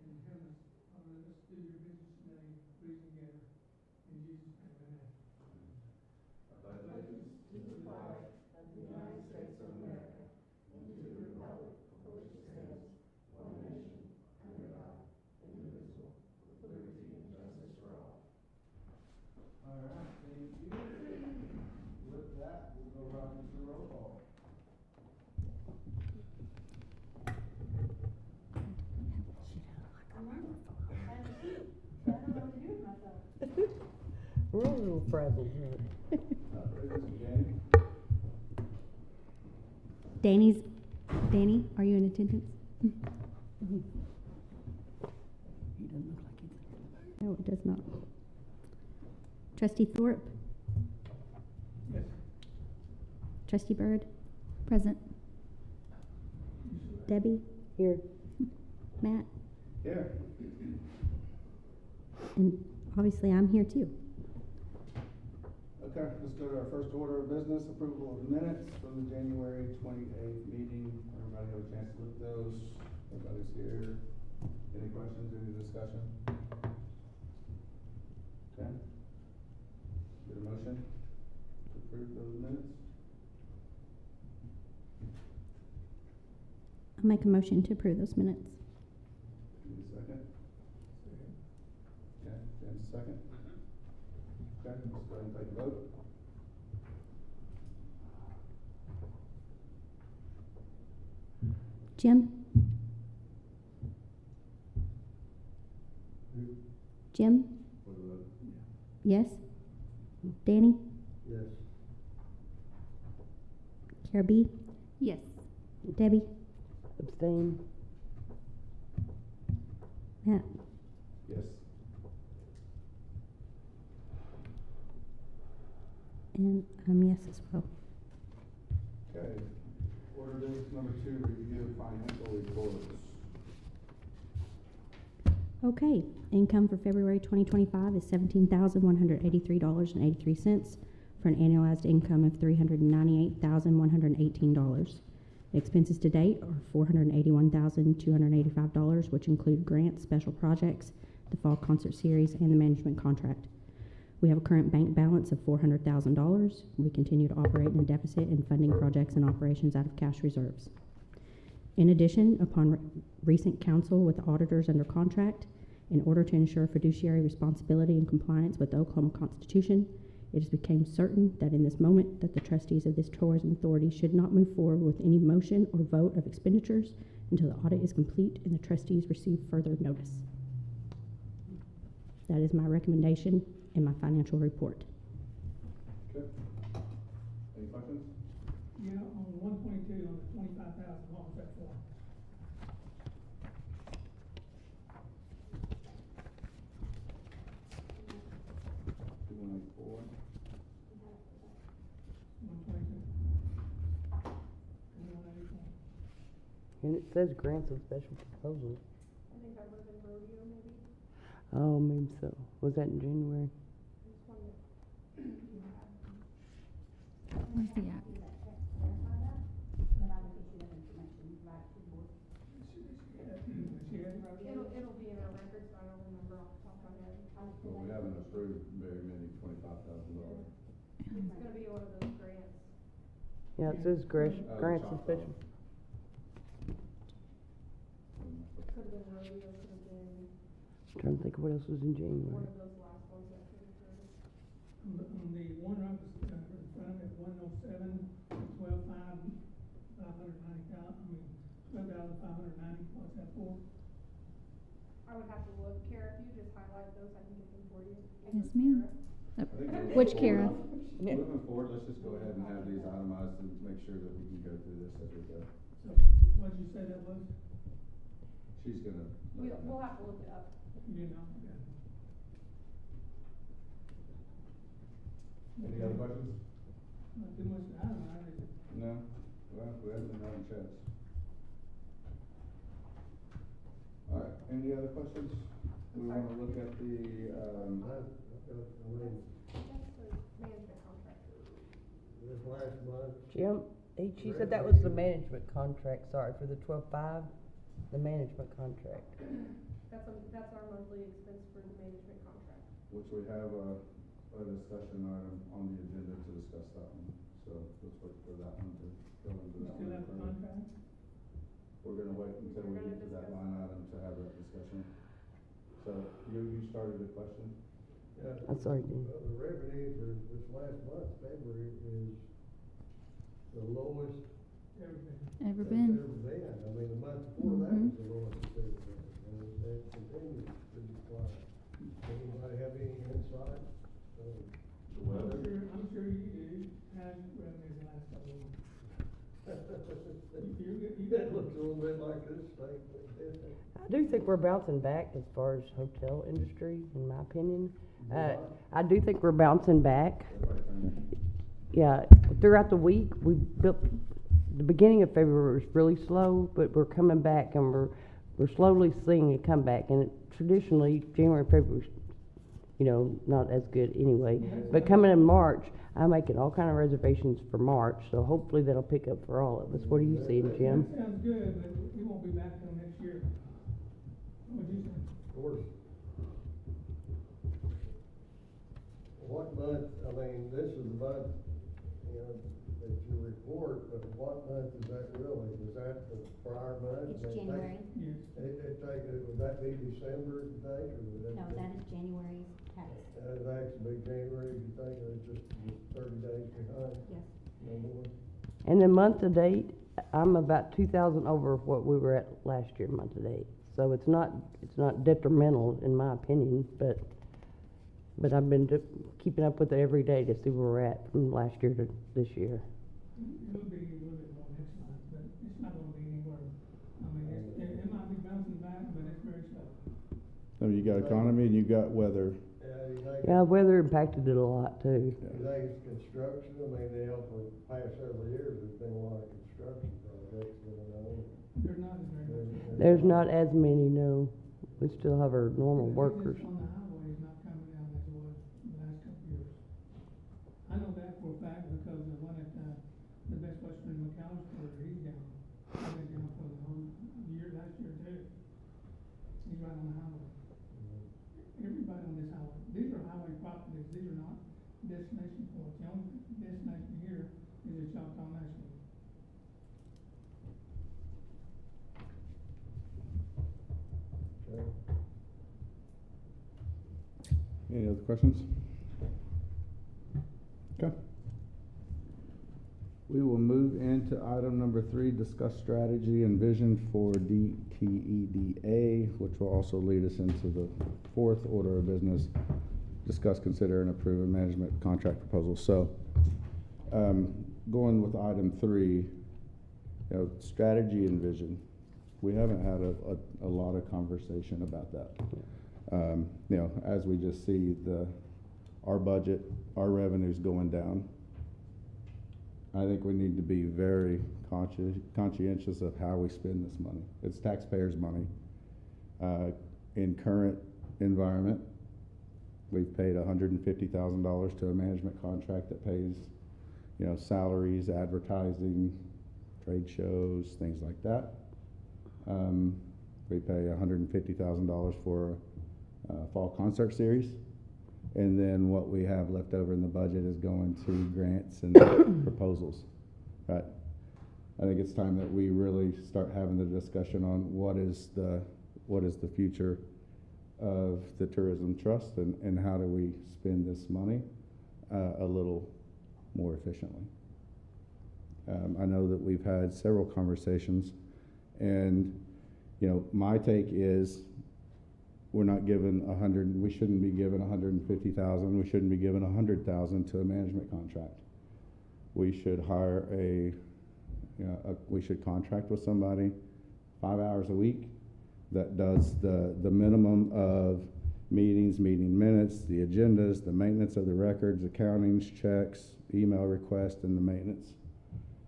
and heaven, let us do your business today, please together. In Jesus' name, amen. Allegiance to the flag of the United States of America and to the republic for which it stands, one nation, under God, indivisible, with liberty and justice for all. All right, thank you. With that, we'll go right into the roll call. We're all a little frazzled here. Danny, are you in attendance? He doesn't look like he's. No, it does not. Trustee Thorpe? Yes. Trustee Byrd? Present. Debbie? Here. Matt? Here. And obviously I'm here too. Okay, let's go to our first order of business, approval of minutes from the January 28th meeting. Everybody have a chance to look at those. Everybody's here. Any questions, any discussion? Okay. Get a motion to approve those minutes? I'll make a motion to approve those minutes. Need a second? Okay, James, second? Okay, let's go ahead and take a vote. Jim? Jim? For the vote. Yes? Danny? Yes. Cara B? Yes. Debbie? Abstain. Matt? Yes. And I'm yes as well. Okay, order business number 2, review financial reports. Okay, income for February 2025 is $17,183.83 for an annualized income of $398,118. Expenses to date are $481,285, which include grants, special projects, the fall concert series, and the management contract. We have a current bank balance of $400,000. We continue to operate in a deficit in funding projects and operations out of cash reserves. In addition, upon recent counsel with the auditors under contract, in order to ensure fiduciary responsibility and compliance with the Oklahoma Constitution, it has become certain that in this moment that the trustees of this tourism authority should not move forward with any motion or vote of expenditures until the audit is complete and the trustees receive further notice. That is my recommendation in my financial report. Okay. Any questions? Yeah, on 122, on the 25,000, what was that for? $284. 122. 184. And it says grants and special proposals. I think I live in rodeo maybe. Oh, maybe so. Was that in January? Where's the app? It'll be in our records, but I don't remember off the top of my head. Well, we haven't approved very many $25,000. It's gonna be one of those grants. Yeah, it says grants and Choctaw. special. Could've been rodeo, could've been Trying to think of what else was in one January. of those last ones that came through. On the one right in front of it, 107, 12,590, 12,590, what's that for? I would have to look, Kara, if you just highlight those, I can get them for you. Yes, ma'am. I think moving Which forward- Kara? Yeah. Moving forward, let's just go ahead and have these itemized and make sure that we can go through this as we go. So, what did you say that was? She's gonna. We'll have to look it up. You didn't know? Okay. Any other questions? Not too much to itemize, is it? No? Well, we haven't been writing checks. Alright, any other questions? We wanna look at the, That's the management contract. This last month, Jim, she said that was the management contract, sorry, for the 12-5, the management contract. That's our monthly expense for the management contract. Which we have a discussion item on the agenda to discuss that one. So let's wait for that one to go into You that still have the one. contract? We're gonna wait until we get to that line item to have that discussion. So you started the question? Yeah. I'm sorry, Dean. The revenue for this last month, February, is the lowest Everything. Ever it's been? ever been. I mean, the month before that was the lowest it's ever been, and it continues to decline. Anybody have any insight? The weather? I'm sure you do, has revenue the last couple of months. That looks a little bit like this state, but it isn't. I do think we're bouncing back as far as hotel industry, in my opinion. I do think we're bouncing back. Everybody turn. Yeah, throughout the week, we built, the beginning of February was really slow, but we're coming back and we're slowly seeing it come back. And traditionally, January, February, not as good anyway. But coming in March, I'm making all kind of reservations for March, so hopefully that'll pick up for all of us. What are you seeing, Jim? That sounds good, but we won't be back till next year. What do you think? Of course. What month, I mean, this is the month, that you report, but what month is that really? Is that the prior month? It's They take- January. Yes. would that be December, you think, or would that? No, be- that is January's tax. That'd actually be January, you think, or it's just 30 days behind, Yes. no more? And then month to date, I'm about 2,000 over what we were at last year, month to date. So it's not detrimental in my opinion, but I've been keeping up with it every day to see where we're at from last year to this year. It'll be a little bit more next month, but it's not gonna be anywhere. I mean, it might be bouncing back, but it's very slow. So you got economy and you got weather. Yeah, you think? Yeah, weather impacted it a lot too. You think it's construction? I mean, for the past several years, there's been a lot of construction projects going on. There's not as many. There's not as many, no. We still have our normal The workers. business on the highway is not coming down as it was the last couple of years. I know that for a fact because the one at, the Best Western McAllister, he's down. He's been down for the whole year, last year too. He's right on the highway. Everybody on this highway, these are highway properties, these are not destination points. The only destination here is the Choctaw National. Okay. Any other questions? Okay. We will move into item number 3, discuss strategy and vision for Dteda, which will also lead us into the 4th order of business. Discuss, consider, and approve a management contract proposal. So, going with item 3, strategy and vision. We haven't had a lot of conversation about that. As we just see our budget, our revenue's going down. I think we need to be very conscientious of how we spend this money. It's taxpayers' money. In current environment, we've paid $150,000 to a management contract that pays, salaries, advertising, trade shows, things like that. We pay $150,000 for a fall concert series. And then what we have left over in the budget is going to grants and proposals, right? I think it's time that we really start having the discussion on what is the future of the tourism trust and how do we spend this money a little more efficiently. I know that we've had several conversations, and my take is we're not given we shouldn't be given $150,000. We shouldn't be given $100,000 to a management contract. We should hire we should contract with somebody 5 hours a week that does the minimum of meetings, meeting minutes, the agendas, the maintenance of the records, accountings, checks, email requests, and the maintenance.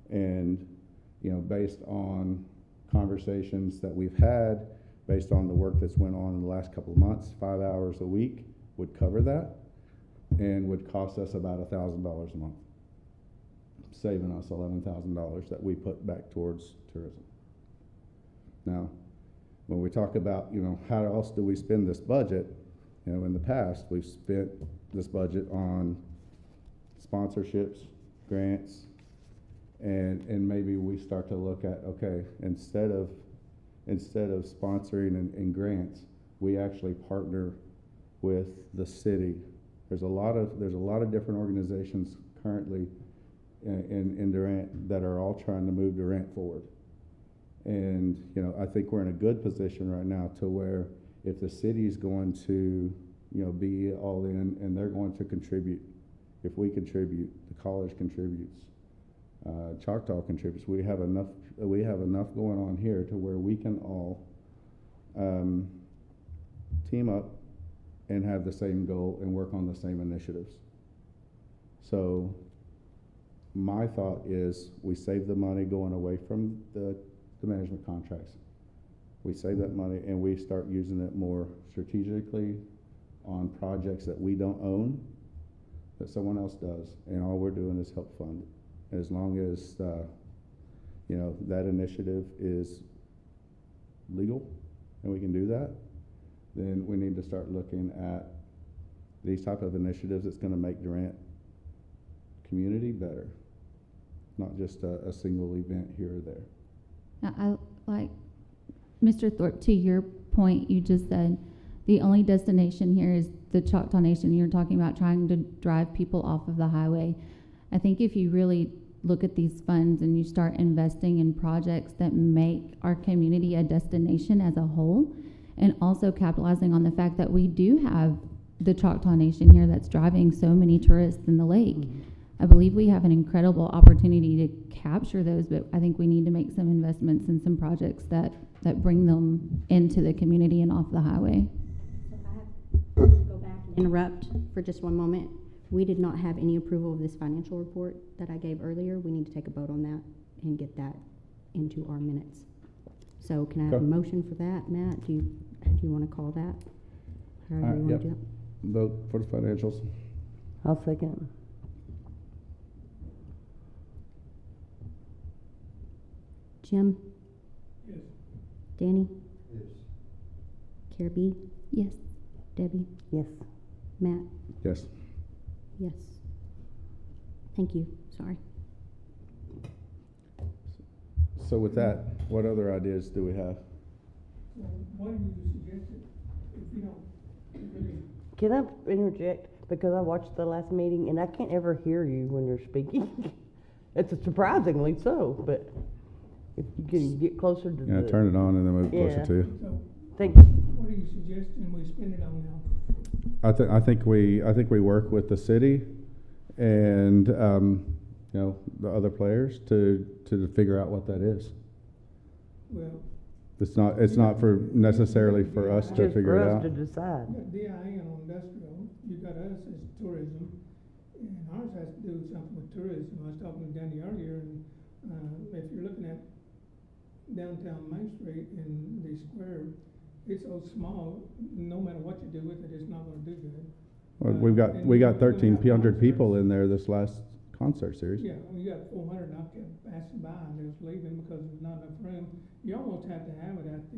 And, based on conversations that we've had, based on the work that's went on in the last couple of months, 5 hours a week would cover that and would cost us about $1,000 a month, saving us $11,000 that we put back towards tourism. Now, when we talk about, you know, how else do we spend this budget? You know, in the past, we've spent this budget on sponsorships, grants, and maybe we start to look at, okay, instead of sponsoring and grants, we actually partner with the city. There's a lot of different organizations currently in Durant that are all trying to move Durant forward. And, you know, I think we're in a good position right now to where if the city's going to, you know, be all in and they're going to contribute, if we contribute, the college contributes, Choctaw contributes, we have enough going on here to where we can all team up and have the same goal and work on the same initiatives. So my thought is we save the money going away from the management contracts. We save that money and we start using it more strategically on projects that we don't own, that someone else does, and all we're doing is help fund it. As long as you know, that initiative is legal and we can do that, then we need to start looking at these type of initiatives that's going to make Durant community better, not just a single event here or there. Now, I like Mr. Thorpe, to your point, you just said the only destination here is the Choctaw Nation. You're talking about trying to drive people off of the highway. I think if you really look at these funds and you start investing in projects that make our community a destination as a whole, and also capitalizing on the fact that we do have the Choctaw Nation here that's driving so many tourists in the lake. I believe we have an incredible opportunity to capture those, but I think we need to make some investments in some projects that bring them into the community and off the highway. So if I have to go back and interrupt for just one moment. We did not have any approval of this financial report that I gave earlier. We need to take a vote on that and get that into our minutes. So can I have a motion for that, Matt? Do you want to call that? However you want to do that. Vote for the financials. I'll second. Jim? Yes. Danny? Yes. Carrie? Yes. Debbie? Yes. Matt? Yes. Yes. Thank you. Sorry. So with that, what other ideas do we have? So what do you suggest if you don't really, Can I interject? Because I watched the last meeting and I can't ever hear you when you're speaking. It's surprisingly so, but if you can get closer to Yeah, the... turn it on and then move closer Yeah. to you. so Thank you. what are you suggesting we spend it on now? I think we work with the city and you know, the other players to figure out what that is. Well, It's not for necessarily for us to Just figure for it us out. to decide. you got DIA on industrial, you got us as tourism, and ours has to do something with tourism. I was talking to Danny earlier, and if you're looking at downtown Main Street in the square, it's so small, no matter what you do with it, it's not gonna do good. Well, And we got we're gonna have 1,300 people concerts. in there this last concert series. Yeah, well, you got 400, and I kept passing by, and they was leaving because there's not enough room. You almost have to have it at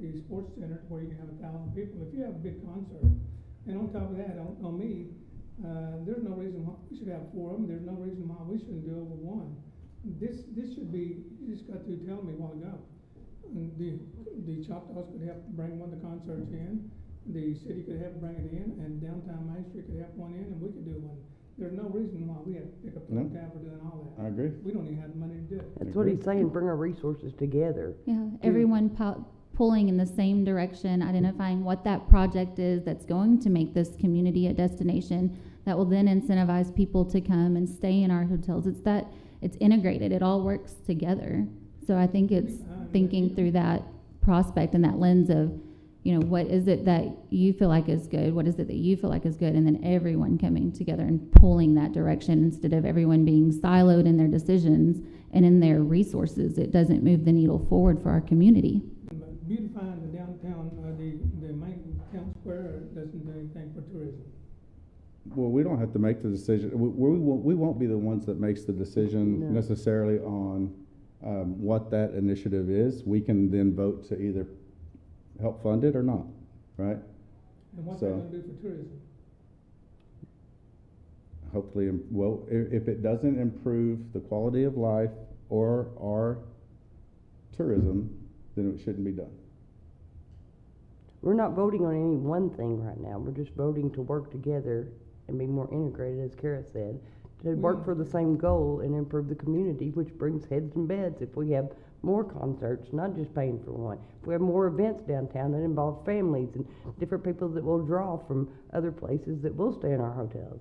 the sports center where you can have 1,000 people. If you have a big concert, and on top of that, on me, there's no reason why we should have 4 of them. There's no reason why we shouldn't do over 1. This should be, you just got to tell me a while ago. And the Choctaws could help bring one of the concerts in, the city could help bring it in, and downtown Main Street could help one in, and we could do one. There's no reason why we have to pick up the No. tab for doing all that. I agree. We don't even have the money to do it. That's what he's saying, bring our resources together. Yeah, everyone pulling in the same direction, identifying what that project is that's going to make this community a destination that will then incentivize people to come and stay in our hotels. It's integrated. It all works together. So I think it's thinking through that prospect and that lens of, you know, what is it that you feel like is good? What is it that you feel like is good? And then everyone coming together and pulling that direction instead of everyone being siloed in their decisions and in their resources. It doesn't move the needle forward for our community. But beautifying the downtown, the main town square doesn't do anything for tourism. Well, we don't have to make the decision. We won't be the ones that makes the decision No. necessarily on what that initiative is. We can then vote to either help fund it or not, right? And what's So- that gonna do for tourism? Hopefully, well, if it doesn't improve the quality of life or our tourism, then it shouldn't be done. We're not voting on any one thing right now, we're just voting to work together and be more integrated, as Kara said, to work for the same goal and improve the community, which brings heads and beds if we have more concerts, not just paying for one. If we have more events downtown that involve families and different people that will draw from other places that will stay in our hotels.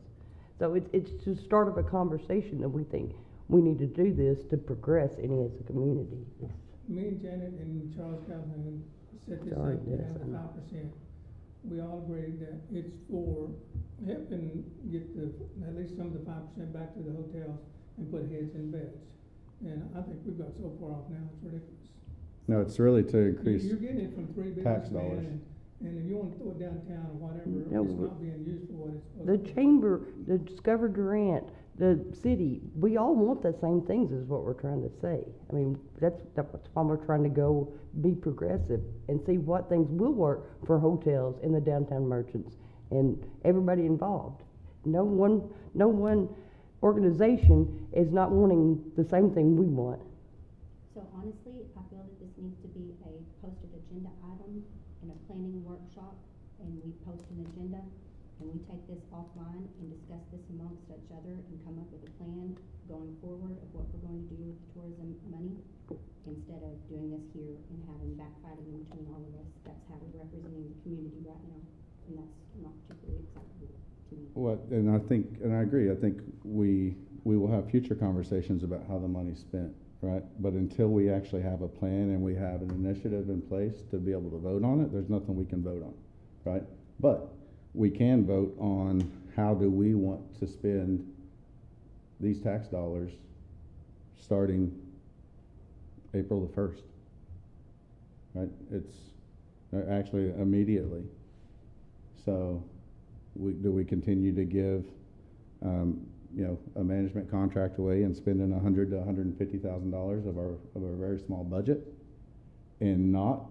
So it's the start of a conversation that we think we need to do this to progress any as a community. Me and Janet and Charles Calhoun set this Sorry, up to yes, have I the know. 5%. We all agreed that it's for helping get at least some of the 5% back to the hotels and put heads in beds. And I think we've got so far off now, it's ridiculous. No, it's really to increase, You're getting it from three tax businessmen, dollars. and if you wanna throw it downtown or whatever, No, it's but- not being used for what it's supposed The to be. chamber, the Discover Durant, the city, we all want the same things is what we're trying to say. I mean, that's why we're trying to go be progressive and see what things will work for hotels and the downtown merchants and everybody involved. No one organization is not wanting the same thing we want. So honestly, I feel that this needs to be a posted agenda item in a planning workshop, and we post an agenda, and we take this offline and discuss this amongst each other and come up with a plan going forward of what we're going to do with the tourism money, instead of doing this here and having backfighting in between all of us. That's how we're representing the community right now, and that's not particularly acceptable to me. what, and I think, and I agree, I think we will have future conversations about how the money's spent, right? But until we actually have a plan and we have an initiative in place to be able to vote on it, there's nothing we can vote on, right? But we can vote on how do we want to spend these tax dollars starting April the 1st, right? It's actually immediately. So do we continue to give, a management contract away and spending $100,000 to $150,000 of our very small budget and not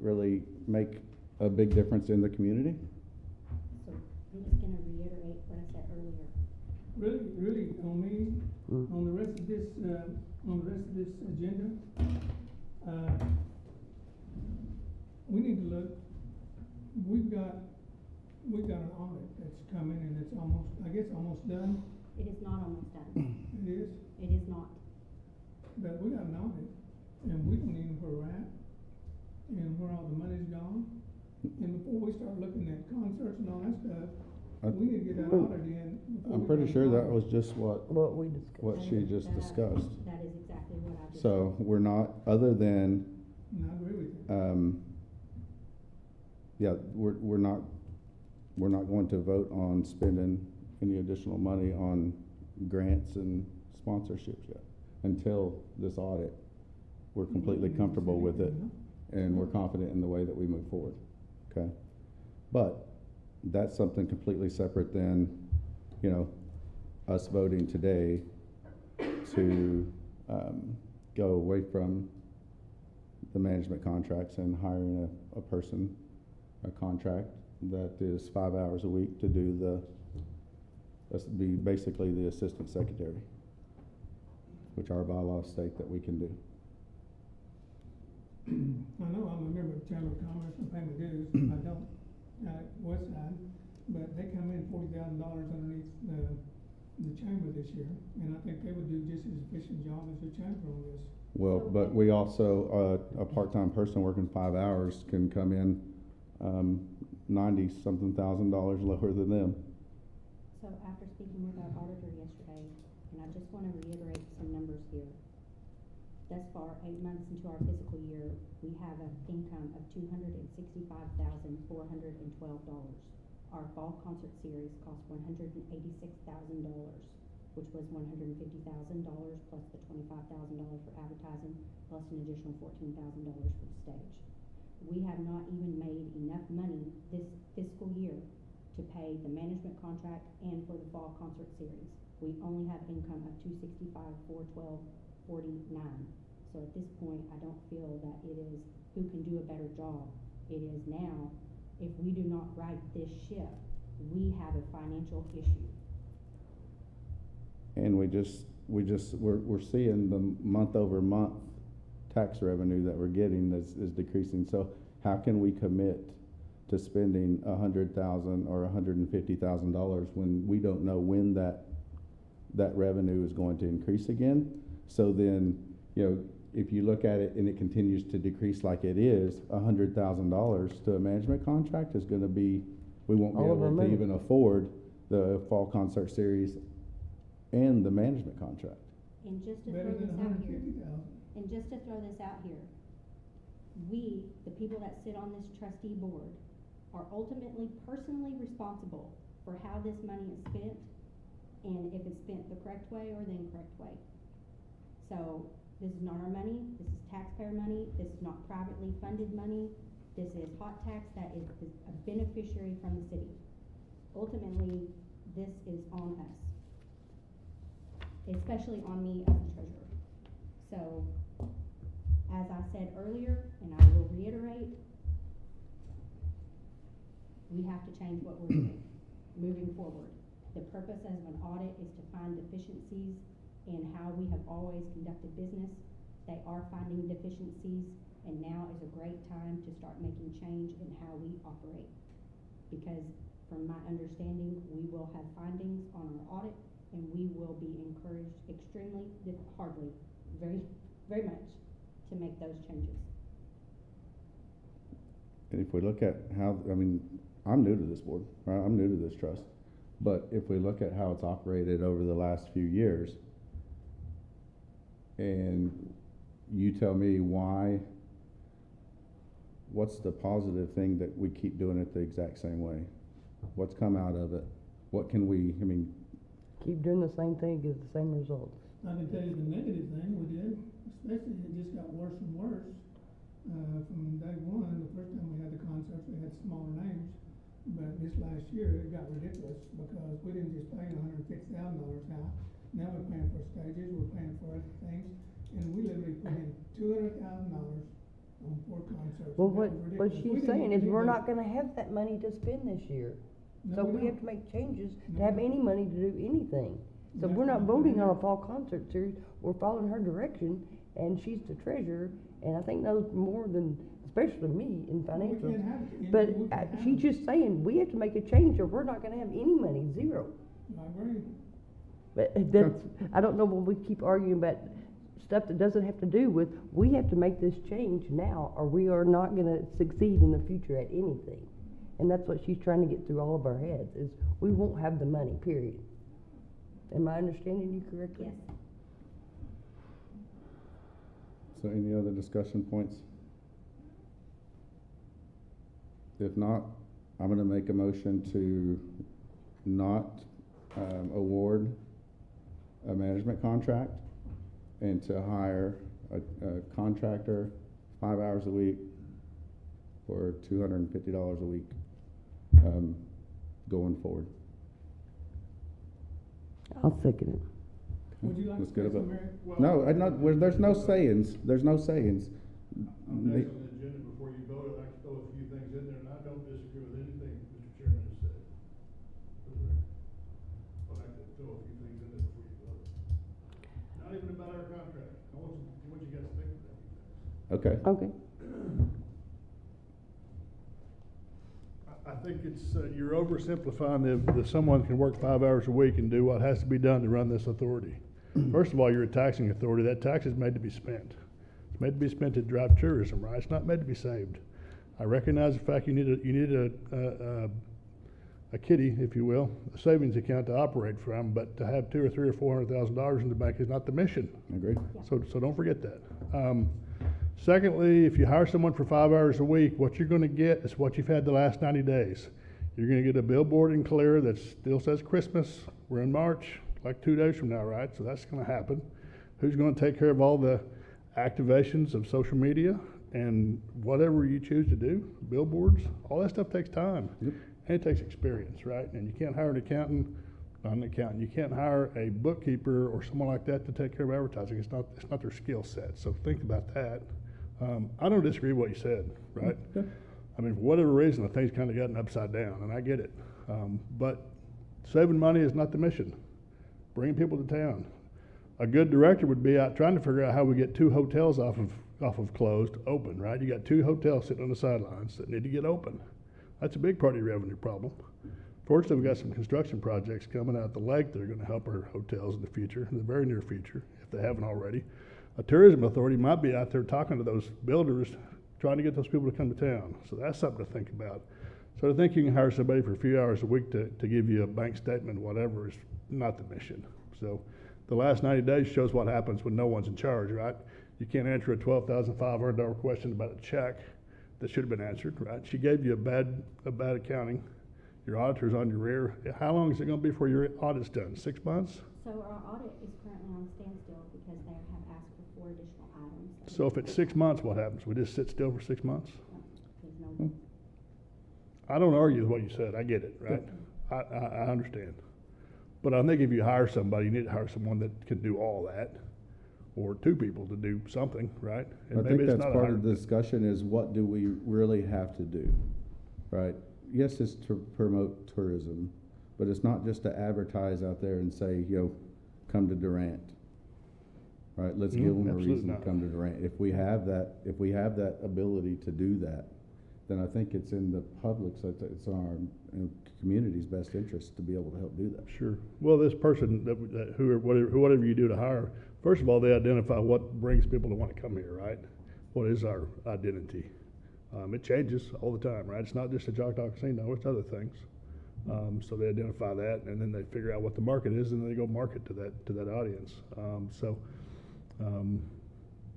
really make a big difference in the community? So I'm just gonna reiterate what I said earlier. Really, on me, Mm. on the rest of this agenda, we need to look, we've got an audit that's coming and it's almost done. It is not almost done. It is, It is not. but we got an audit and we don't even know where we're at and where all the money's gone. And before we start looking at concerts and all that stuff, we need to get that audit in. before I'm we pretty go sure that forward. was just what We discussed. What she just discussed. That is exactly what I just said. So we're not, other than, And I agree with you. we're not going to vote on spending any additional money on grants and sponsorships yet, until this audit. We're completely comfortable with it and we're confident in the way that we move forward, okay? But that's something completely separate than, us voting today to, go away from the management contracts and hiring a person, a contract that is 5 hours a week to do that's be basically the assistant secretary, which our bylaws state that we can do. I know I'm a member of the Chamber of Commerce and pay my dues, I don't, West Side, but they come in $40,000 underneath the chamber this year, and I think they would do just as efficient job as the chamber on this. Well, but we also, a part-time person working 5 hours can come in, $90-something thousand lower than them. So after speaking with our auditor yesterday, and I just wanna reiterate some numbers here. Thus far, 8 months into our fiscal year, we have an income of $265,412. Our fall concert series cost $186,000, which was $150,000 plus the $25,000 for advertising, plus an additional $14,000 for the stage. We have not even made enough money this fiscal year to pay the management contract and for the fall concert series. We only have income of $265,412.49. So at this point, I don't feel that it is who can do a better job. It is now, if we do not right this ship, we have a financial issue. And we're seeing the month over month tax revenue that we're getting is decreasing. So how can we commit to spending $100,000 or $150,000 when we don't know when that revenue is going to increase again? So then, you know, if you look at it and it continues to decrease like it is, $100,000 to a management contract is gonna be, we won't be All of our able to money. even afford the fall concert series and the management contract. And just to Better throw than this out here, $150,000. and just to throw this out here, we, the people that sit on this trustee board, are ultimately personally responsible for how this money is spent and if it's spent the correct way or the incorrect way. So this is not our money, this is taxpayer money, this is not privately funded money, this is hot tax that is a beneficiary from the city. Ultimately, this is on us, especially on me as the treasurer. So, as I said earlier, and I will reiterate, we have to change what we're doing moving forward. The purpose of an audit is to find deficiencies in how we have always conducted business. They are finding deficiencies, and now is a great time to start making change in how we operate. Because from my understanding, we will have findings on our audit, and we will be encouraged extremely, hardly, very, very much, to make those changes. And if we look at how, I mean, I'm new to this board, right? I'm new to this trust. But if we look at how it's operated over the last few years, and you tell me what's the positive thing that we keep doing it the exact same way? What's come out of it? What can we, I mean, Keep doing the same thing, get the same results. I can tell you the negative thing we did, especially it just got worse and worse. From day one, the first time we had the concerts, we had smaller names. But this last year, it got ridiculous because we didn't just pay $150,000 out. Now we're paying for stages, we're paying for other things, and we literally put in $200,000 on 4 concerts. Well, That what was ridiculous. We she's didn't saying even is do we're that. not gonna have that money to spend this year. No, So we don't. have to make changes to No, have we any don't. money to do anything. So That's we're not what I'm voting on a saying. fall concert series, we're following her direction, and she's the treasurer, and I think knows more than, especially me, in Well, we financials. can't have it. But We can't have she's it. just saying, we have to make a change or we're not gonna have any money, zero. I agree. But that's, I don't know when we keep arguing about stuff that doesn't have to do with, we have to make this change now, or we are not gonna succeed in the future at anything. And that's what she's trying to get through all of our heads, is we won't have the money, period. Am I understanding you correctly? Yes. so any other discussion points? If not, I'm gonna make a motion to not award a management contract and to hire a contractor 5 hours a week for $250 a week going forward. I'll second it. Would you like to Let's say get a something, vote. Mary? No, I not, there's no sayings, there's no sayings. On the agenda, before you vote, I'd like to throw a few things in there, and I don't disagree with anything Mr. Chairman has said. For the record. I'd like to throw a few things in there before you vote. Not even about our contract. I want you guys to think about that. Okay, Okay. I think it's, you're oversimplifying the someone can work 5 hours a week and do what has to be done to run this authority. First of all, you're a taxing authority. That tax is made to be spent. It's made to be spent to drive tourism, right? It's not made to be saved. I recognize the fact you need a kitty, if you will, a savings account to operate from, but to have $200,000 or $300,000 or $400,000 in the bank is not the mission. agreed. So don't forget that. Secondly, if you hire someone for 5 hours a week, what you're gonna get is what you've had the last 90 days. You're gonna get a billboard in Calera that still says Christmas. We're in March, like 2 days from now, right? So that's gonna happen. Who's gonna take care of all the activations of social media and whatever you choose to do, billboards, all that stuff takes time. Yep. And it takes experience, right? And you can't hire an accountant not an accountant. You can't hire a bookkeeper or someone like that to take care of advertising. It's not their skill set. So think about that. I don't disagree with what you said, right? Okay. I mean, for whatever reason, the thing's kind of gotten upside down, and I get it. But saving money is not the mission. Bringing people to town. A good director would be out trying to figure out how we get 2 hotels off of closed open, right? You got 2 hotels sitting on the sidelines that need to get open. That's a big part of your revenue problem. Fortunately, we've got some construction projects coming out the lake that are going to help our hotels in the future, in the very near future, if they haven't already. A tourism authority might be out there talking to those builders, trying to get those people to come to town. So that's something to think about. So to think you can hire somebody for a few hours a week to give you a bank statement, whatever, is not the mission. So the last 90 days shows what happens when no one's in charge, right? You can't answer a $12,500 question about a check that should have been answered, right? She gave you a bad accounting. Your auditor's on your rear. How long is it going to be before your audit's done? 6 months? So our audit is currently on standstill because they have asked for 4 additional items. So if it's 6 months, what happens? We just sit still for 6 months? There's no. I don't argue with what you said. I get it, right? I understand. But I think if you hire somebody, you need to hire someone that can do all that, or 2 people to do something, right? And I maybe think it's that's not a part hire- of the discussion is what do we really have to do, right? Yes, it's to promote tourism, but it's not just to advertise out there and say, come to Durant. Right, let's give them a absolutely reason to not. come to Durant. If we have that ability to do that, then I think it's in the public's, it's in our community's best interest to be able to help do that. Sure. Well, this person, whatever you do to hire, first of all, they identify what brings people to want to come here, right? What is our identity? It changes all the time, right? It's not just a Choctaw Casino, it's other things. So they identify that, and then they figure out what the market is, and then they go market to that audience.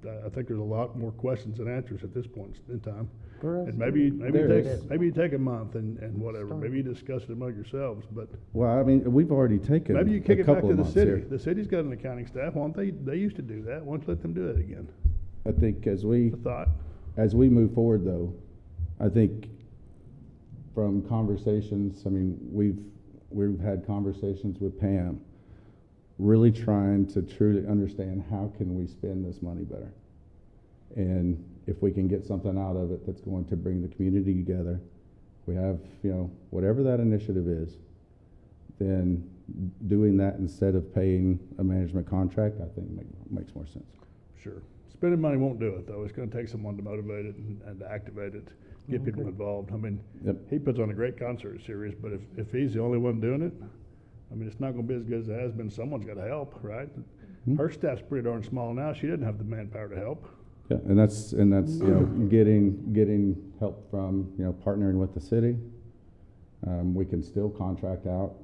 I think there's a lot more questions than answers at this point in time. For us, And maybe There is. you take a month and whatever. Start. Maybe you discuss it among yourselves, but Well, I mean, we've already taken maybe you a kick it back couple to of the months city. here. The city's got an accounting staff. Why don't they used to do that. Why don't you let them do it again? I think It's a thought. as we move forward though, I think from conversations, I mean, we've had conversations with Pam, really trying to truly understand how can we spend this money better. And if we can get something out of it that's going to bring the community together, we have, whatever that initiative is, then doing that instead of paying a management contract, I think makes more sense. Sure. Spending money won't do it, though. It's going to take someone to motivate it and to activate it, get people involved. I mean, Yep. he puts on a great concert series, but if he's the only one doing it, I mean, it's not going to be as good as it has been. Someone's got to help, right? Mhm. Her staff's pretty darn small now. She doesn't have the manpower to help. Yeah, and that's getting help from partnering with the city. We can still contract out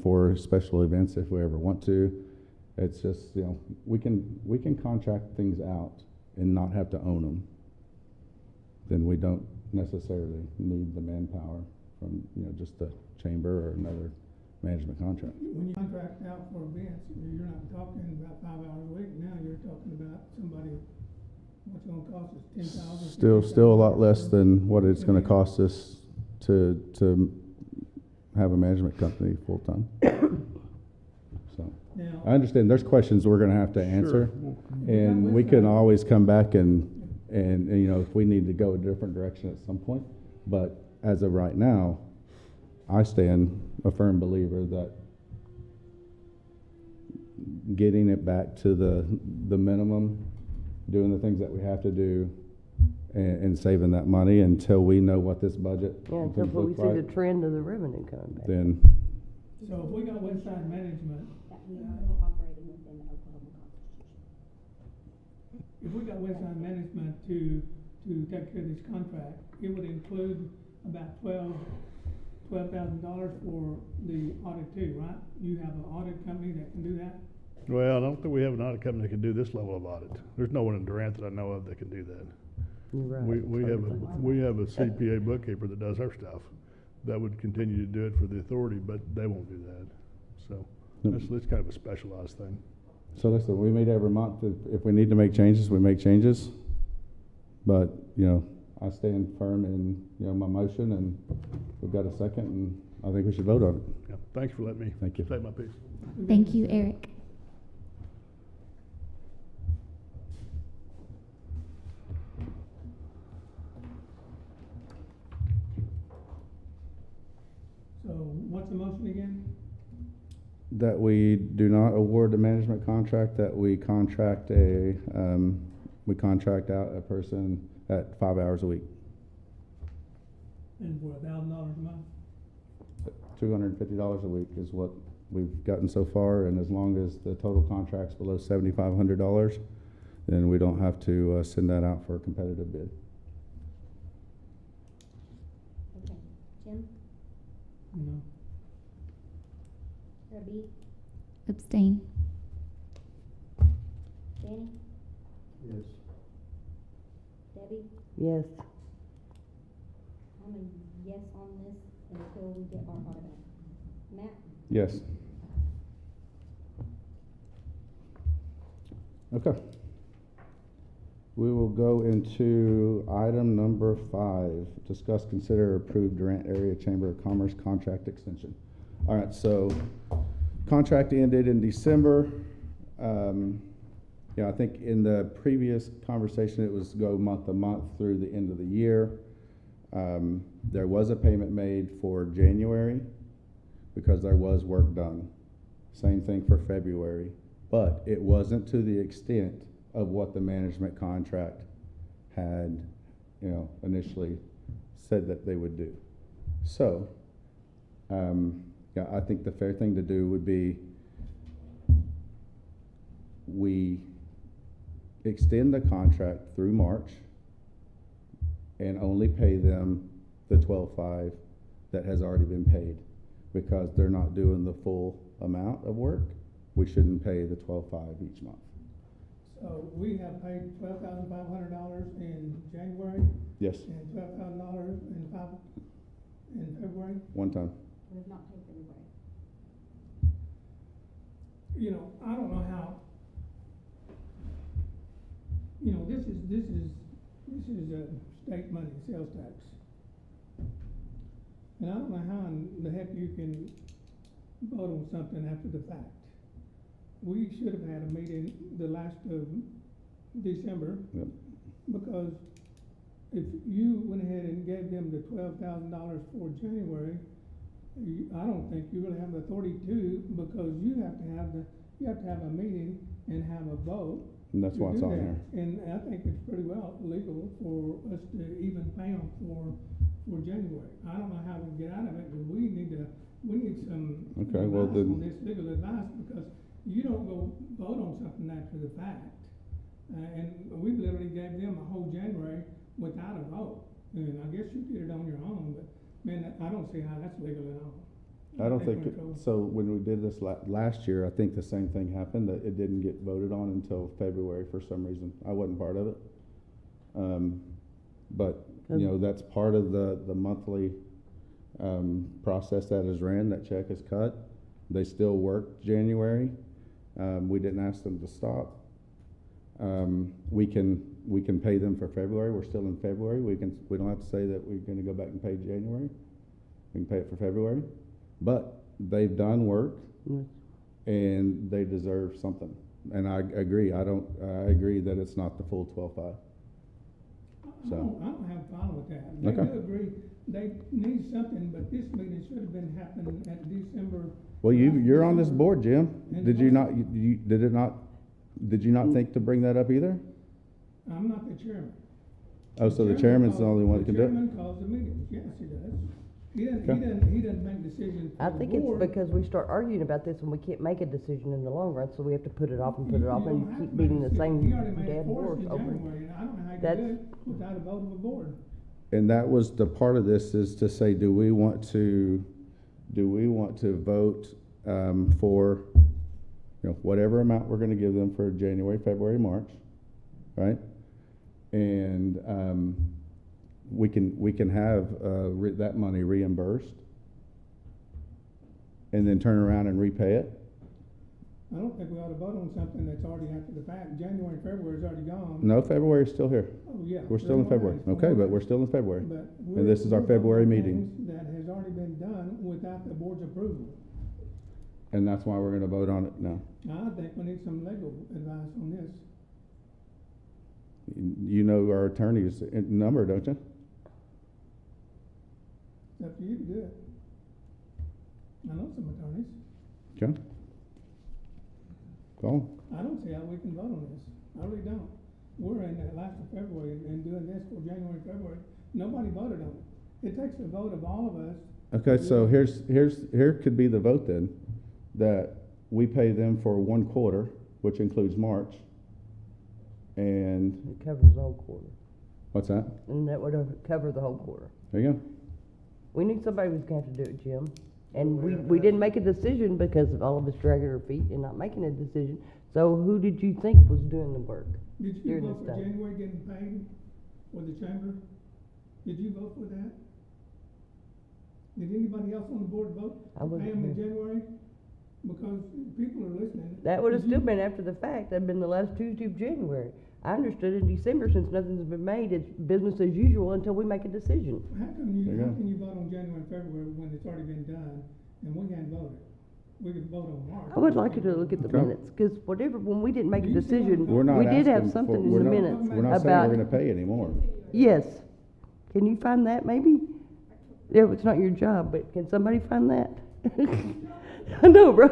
for special events if we ever want to. It's just we can contract things out and not have to own them. Then we don't necessarily need the manpower from just the chamber or another management contract. When you contract out for events, you're not talking about 5 hours a week, now you're talking about somebody, what's it gonna cost us, 10,000? Still a lot less than what it's gonna cost us to have a management company full-time. So, Now, I understand there's questions we're gonna have to answer, Sure. and we can always come back and if we need to go a different direction at some point, but as of right now, I stand a firm believer that getting it back to the minimum, doing the things that we have to do, and saving that money until we know what this budget Yeah, is until gonna we look see the like, trend of the revenue coming back. then, so if we got Westside Management, That we are operating within the Oklahoma Constitution. if we got Westside Management to take care of this contract, it would include about $12,000 for the audit too, right? You have an audit company that can do that? Well, I don't think we have an audit company that can do this level of audit. There's no one in Durant that I know of that can do that. You're right. We have a CPA bookkeeper that does our stuff that would continue to do it for the authority, but they won't do that. So it's kind of a specialized thing. so listen, we meet every month. If we need to make changes, we make changes. But, I stand firm in, my motion, and we've got a second, and I think we should vote on it. Yeah, thanks for letting me Thank you. say my piece. Thank you, Eric. So what's the motion again? That we do not award the management contract, that we contract out a person at 5 hours a week. And for $1,000 a month? $250 a week is what we've gotten so far, and as long as the total contract's below $7,500, then we don't have to send that out for a competitive bid. Okay, Jim, No. Debbie, Abstain. Danny, Yes. Debbie, Yes. I'm a yes on this until we get our audit. Matt? Yes. Okay. We will go into item number 5, discuss, consider, approve Durant Area Chamber of Commerce contract extension. All right, so contract ended in December. I think in the previous conversation, it was go month to month through the end of the year. There was a payment made for January because there was work done. Same thing for February, but it wasn't to the extent of what the management contract had, initially said that they would do. So, I think the fair thing to do would be we extend the contract through March and only pay them the $12,500 that has already been paid, because they're not doing the full amount of work. We shouldn't pay the $12,500 each month. So we have paid $12,500 in January Yes, and $12,000 in February. one time. We have not paid February. I don't know how, this is state money, sales tax. And I don't know how in the heck you can vote on something after the fact. We should have had a meeting the last of December. Yep. Because if you went ahead and gave them the $12,000 for January, I don't think you really have the authority to, because you have to have a meeting and have a vote. And that's to why it's do on that. there. And I think it's pretty well legal for us to even pay them for January. I don't know how we get out of it, but we need some Okay, well advice on then, this, legal advice, because you don't go vote on something after the fact. And we literally gave them a whole January without a vote. And I guess you did it on your own, but man, I don't see how that's legal at all. I don't think, we're in trouble. so when we did this last year, I think the same thing happened, that it didn't get voted on until February for some reason. I wasn't part of it. But, that's part of the monthly, process that is ran, that check is cut. They still worked January. We didn't ask them to stop. We can pay them for February. We're still in February. We don't have to say that we're gonna go back and pay January. We can pay it for February. But they've done work and they deserve something. And I agree. I agree that it's not the full $12,500. I don't have a problem with that. They Okay. do agree, they need something, but this meeting should have been happening at December. Well, you're on this December. board, Jim. And Did you what? not, did you not think to bring that up either? I'm not the chairman. Oh, so the chairman's the only one that can do it? The chairman calls the meetings, yes, he does. He Okay. doesn't make decisions I for the think it's board. because we start arguing about this and we can't make a decision in the long run, so we have to put it off and put You it off don't and have keep to make beating a the decision. same He already made it dead for us horse in over. January, and I don't know how you That's- can do it without a vote of the board. And that was the part of this, is to say, do we want to vote, for, whatever amount we're gonna give them for January, February, March, right? And, we can have, that money reimbursed and then turn around and repay it. I don't think we ought to vote on something that's already after the fact. January and February is already gone. No, February is still here. Oh, yeah. We're still in February. Okay, but we're still in February. But And this is our we're voting February on meeting. things that has already been done without the board's approval. And that's why we're gonna vote on it now. I think we need some legal advice on this. You know our attorney's number, don't you? It's up to you to do it. I know some attorneys. Okay. Call. I don't see how we can vote on this. I really don't. We're in the last of February and doing this for January, February. Nobody voted on it. It takes a vote of all of us. Okay, so here could be the vote then, that we pay them for 1 quarter, which includes March. And, It covers the whole quarter, what's that? and that would cover the whole quarter. There you go. We need somebody who's going to do it, Jim. And we didn't make a decision because of all of us dragging our feet and not making a decision. So who did you think was doing the work? Did you during vote this for time? January getting paid for the chamber? Did you vote for that? Did anybody else on the board vote? I wasn't Pay them in here. January? Because people are listening. That would have Did you- still been after the fact. That'd been the last Tuesday of January. I understood in December, since nothing's been made, it's business as usual until we make a decision. How There you go. can you vote on January and February when it's already been done and we hadn't voted? We could vote on March. I would like you to look at the Okay. minutes, because whatever, when we didn't make a You see what I'm decision, talking We're not we did have asking something for- in we're the not- minutes We're not saying about, we're gonna pay anymore. yes. Can you find that maybe? Yeah, it's not your job, but can somebody find that? I know, bro.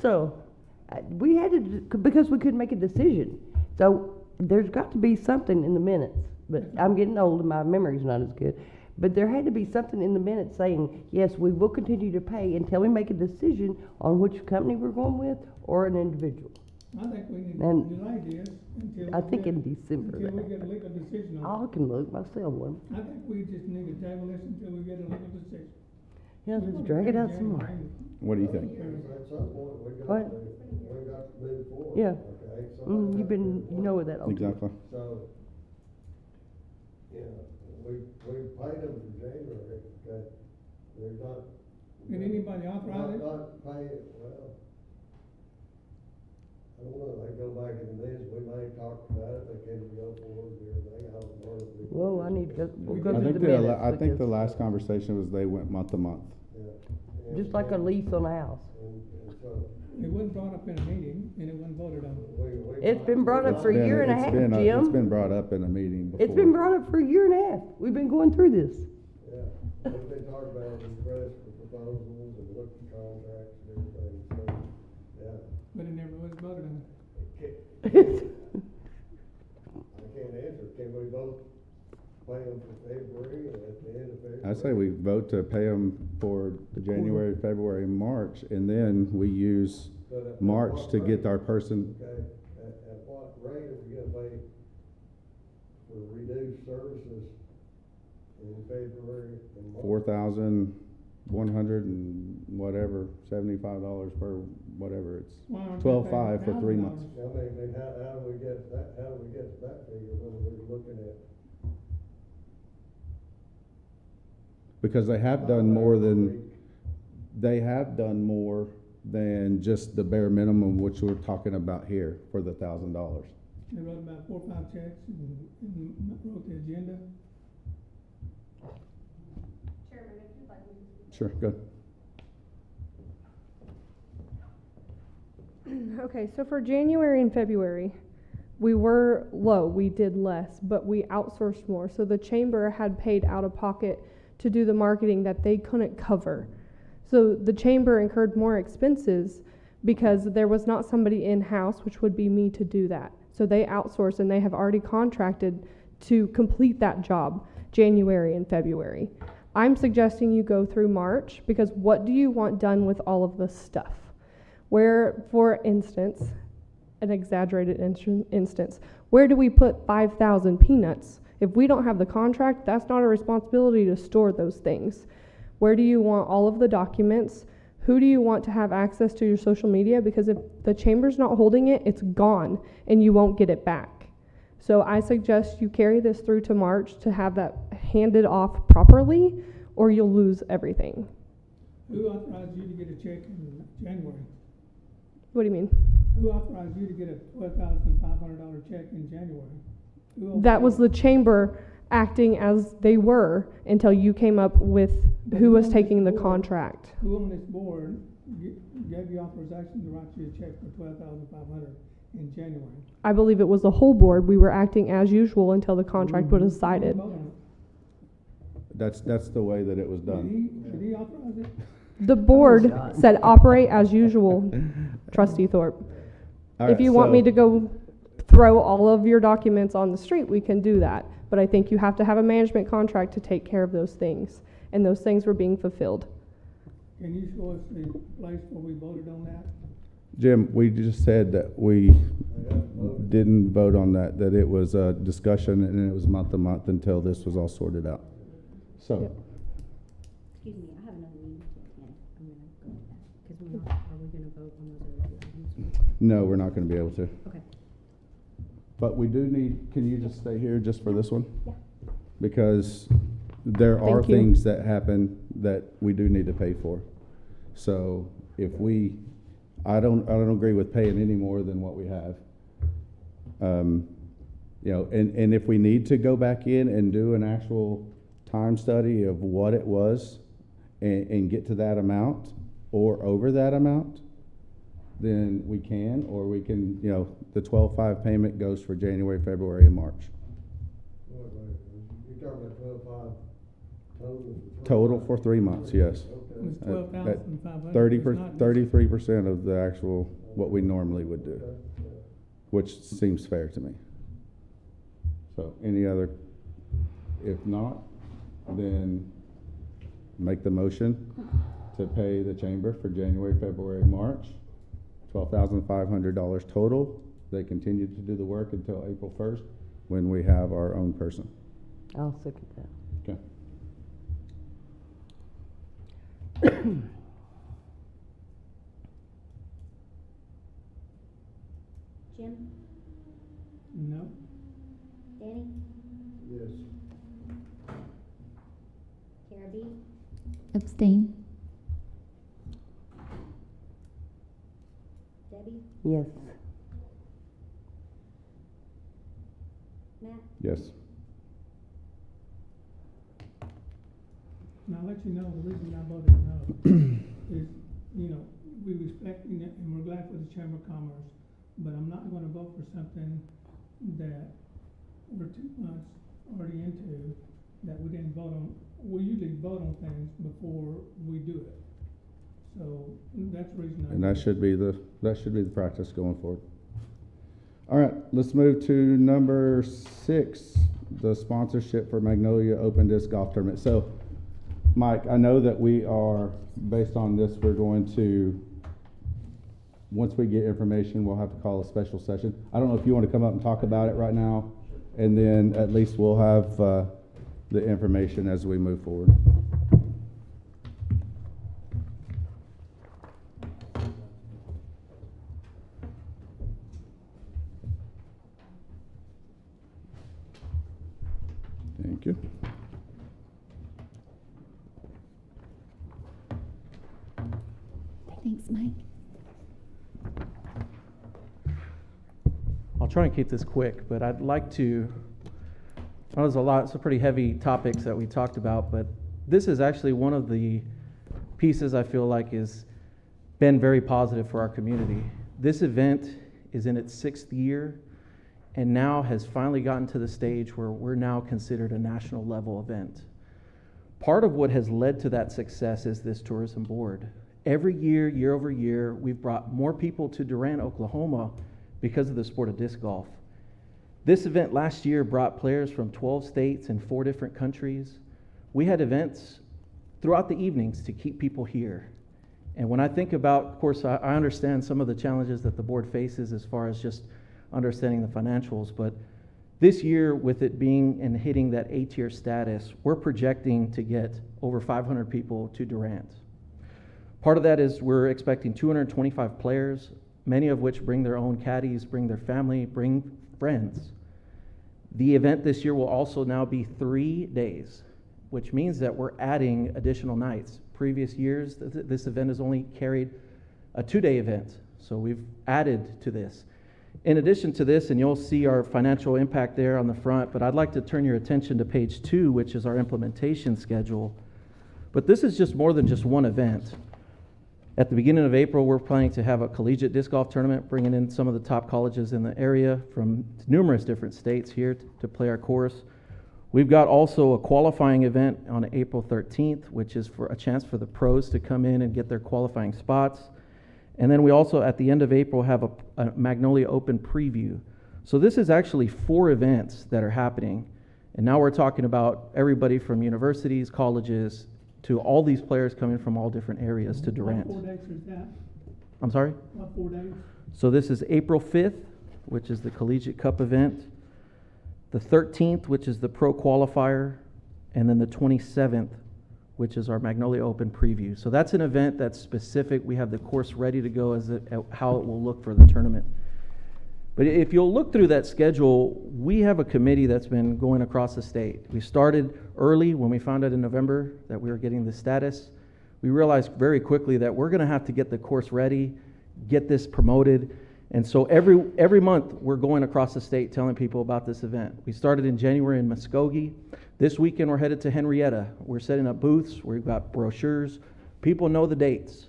So, we had to, because we couldn't make a decision. So, there's got to be something in the minutes, but I'm getting old and my memory's not as good. But there had to be something in the minutes saying, yes, we will continue to pay until we make a decision on which company we're going with or an individual. I think we need And to delay this until. I we think get- in December. Until we get a legal decision on I it. can look myself one. I think we just need to table this until we get a legal decision. Yeah, let's drag it out some more. What do you think? At some point, What? we got to move forward. Yeah. Okay, You've been, you know that all. Exactly. So, you know, we paid them for January, okay? They're not. Did anybody authorize it? Not pay it, well, I don't know, they go back in this, we may talk about it, they can go forward and everything, I don't know. if we- Whoa, I need to go, we'll go I through think the minutes. I think the because- last conversation was they went month to month. Yeah. Just like a lease on a house. And so, It wasn't brought up in a meeting and it wasn't voted on. we. It's been brought up for a year and a half, Jim. It's been brought up in a meeting before. It's been brought up for a year and a half. We've been going through this. Yeah, we've been talking about requests for proposals and look at contracts and everything, so, yeah. But it never was voted on. I can't answer, can we vote, pay them for February and at the end of February? I say we vote to pay them for the January, February, March, and then we use But at March what to get rate? our person. Okay, at what rate are we gonna pay for reduced services in February and March? $4,100 and whatever, $75 per whatever, it's Why aren't they 12.5 for paying 3 $1,000? months. I mean, how do we get that, figure when we're looking at? Because they have done more than, just the bare minimum, which we're talking about here for the $1,000. They wrote about 4 or 5 checks and wrote the agenda. Chairman, if you'd like me to. Sure, good. Okay, so for January and February, we were low, we did less, but we outsourced more. So the chamber had paid out of pocket to do the marketing that they couldn't cover. So the chamber incurred more expenses because there was not somebody in-house, which would be me, to do that. So they outsourced and they have already contracted to complete that job, January and February. I'm suggesting you go through March, because what do you want done with all of this stuff? Where, for instance, an exaggerated instance, where do we put 5,000 peanuts? If we don't have the contract, that's not a responsibility to store those things. Where do you want all of the documents? Who do you want to have access to your social media? Because if the chamber's not holding it, it's gone and you won't get it back. So I suggest you carry this through to March to have that handed off properly, or you'll lose everything. Who authorized you to get a check in January? What do you mean? Who authorized you to get a $12,500 check in January? Who That was authorized- the chamber acting as they were until you came up with who was taking the contract. Who on this board gave you authorization to write you a check for $12,500 in January? I believe it was the whole board. We were acting as usual until the contract was decided. Vote on That's the way that it was it. done. Did he authorize it? The board said operate as usual, Trustee Thorpe. All If right, you want me so- to go throw all of your documents on the street, we can do that. But I think you have to have a management contract to take care of those things, and those things were being fulfilled. Can you show us the place where we voted on that? Jim, we just said that we didn't vote on that, that it was a discussion and it was month to month until this was all sorted out. So, Yep. Excuse me, I have another meeting to attend. I'm gonna go with that, because we're not, are we gonna vote on those other two items? no, we're not gonna be able to. Okay. But we do need, can you just stay here just for this one? Yeah. Because there are Thank you. things that happen that we do need to pay for. So if I don't agree with paying any more than what we have. You know, and if we need to go back in and do an actual time study of what it was and get to that amount or over that amount, then we can, or we can, you know, the 12/5 payment goes for January, February, and March. You're talking about 12.5 total? Total for 3 months, yes. It was Okay. $12,500. 33% of the actual, what we normally would do, which seems fair to me. So any other, if not, then make the motion to pay the chamber for January, February, March, $12,500 total. They continue to do the work until April 1st, when we have our own person. I'll second that. Okay. Jim, No. Danny, Yes. Kara B, Abstain. Debbie, Yes. Matt, Yes. Now, I'll let you know, the reason I voted no is, you know, we respect and we're glad for the Chamber of Commerce, but I'm not gonna vote for something that we're 2 months already into, that we didn't vote on. We usually vote on things before we do it. So that's the reason I. And that should be the practice going forward. All right, let's move to number 6, the sponsorship for Magnolia Open Disc Golf Tournament. So, Mike, I know that we are, based on this, we're going to, once we get information, we'll have to call a special session. I don't know if you want to come up and talk about it right now, and then at least we'll have the information as we move forward. Thank you. Thanks, Mike. I'll try and keep this quick, but I'd like to, well, there's some pretty heavy topics that we talked about, but this is actually one of the pieces I feel like has been very positive for our community. This event is in its 6th year and now has finally gotten to the stage where we're now considered a national level event. Part of what has led to that success is this tourism board. Every year, year over year, we've brought more people to Durant, Oklahoma because of the sport of disc golf. This event last year brought players from 12 states and 4 different countries. We had events throughout the evenings to keep people here. And when I think about, of course, I understand some of the challenges that the board faces as far as just understanding the financials, but this year, with it being and hitting that A-tier status, we're projecting to get over 500 people to Durant. Part of that is we're expecting 225 players, many of which bring their own caddies, bring their family, bring friends. The event this year will also now be 3 days, which means that we're adding additional nights. Previous years, this event has only carried a 2-day event, so we've added to this. In addition to this, and you'll see our financial impact there on the front, but I'd like to turn your attention to page 2, which is our implementation schedule. But this is just more than just one event. At the beginning of April, we're planning to have a collegiate disc golf tournament, bringing in some of the top colleges in the area from numerous different states here to play our course. We've got also a qualifying event on April 13th, which is for a chance for the pros to come in and get their qualifying spots. And then we also, at the end of April, have a Magnolia Open preview. So this is actually 4 events that are happening. And now we're talking about everybody from universities, colleges, to all these players coming from all different areas to Durant. What 4 days is that? I'm sorry? What 4 days? So this is April 5th, which is the Collegiate Cup event, the 13th, which is the Pro Qualifier, and then the 27th, which is our Magnolia Open preview. So that's an event that's specific. We have the course ready to go as how it will look for the tournament. But if you'll look through that schedule, we have a committee that's been going across the state. We started early when we found out in November that we were getting the status. We realized very quickly that we're going to have to get the course ready, get this promoted. And so every month we're going across the state telling people about this event. We started in January in Muskogee. This weekend we're headed to Henrietta. We're setting up booths. We've got brochures. People know the dates.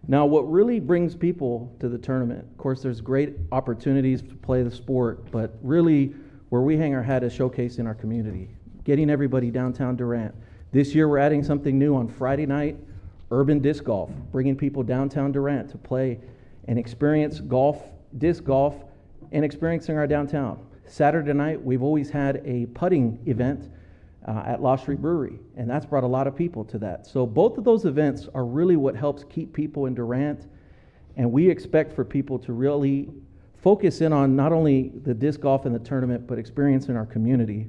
Now, what really brings people to the tournament, of course, there's great opportunities to play the sport, but really where we hang our hat is showcasing our community, getting everybody downtown Durant. This year we're adding something new on Friday night, urban disc golf, bringing people downtown Durant to play and experience golf, disc golf, and experiencing our downtown. Saturday night, we've always had a putting event at Law Street Brewery, and that's brought a lot of people to that. So both of those events are really what helps keep people in Durant, and we expect for people to really focus in on not only the disc golf and the tournament, but experiencing our community.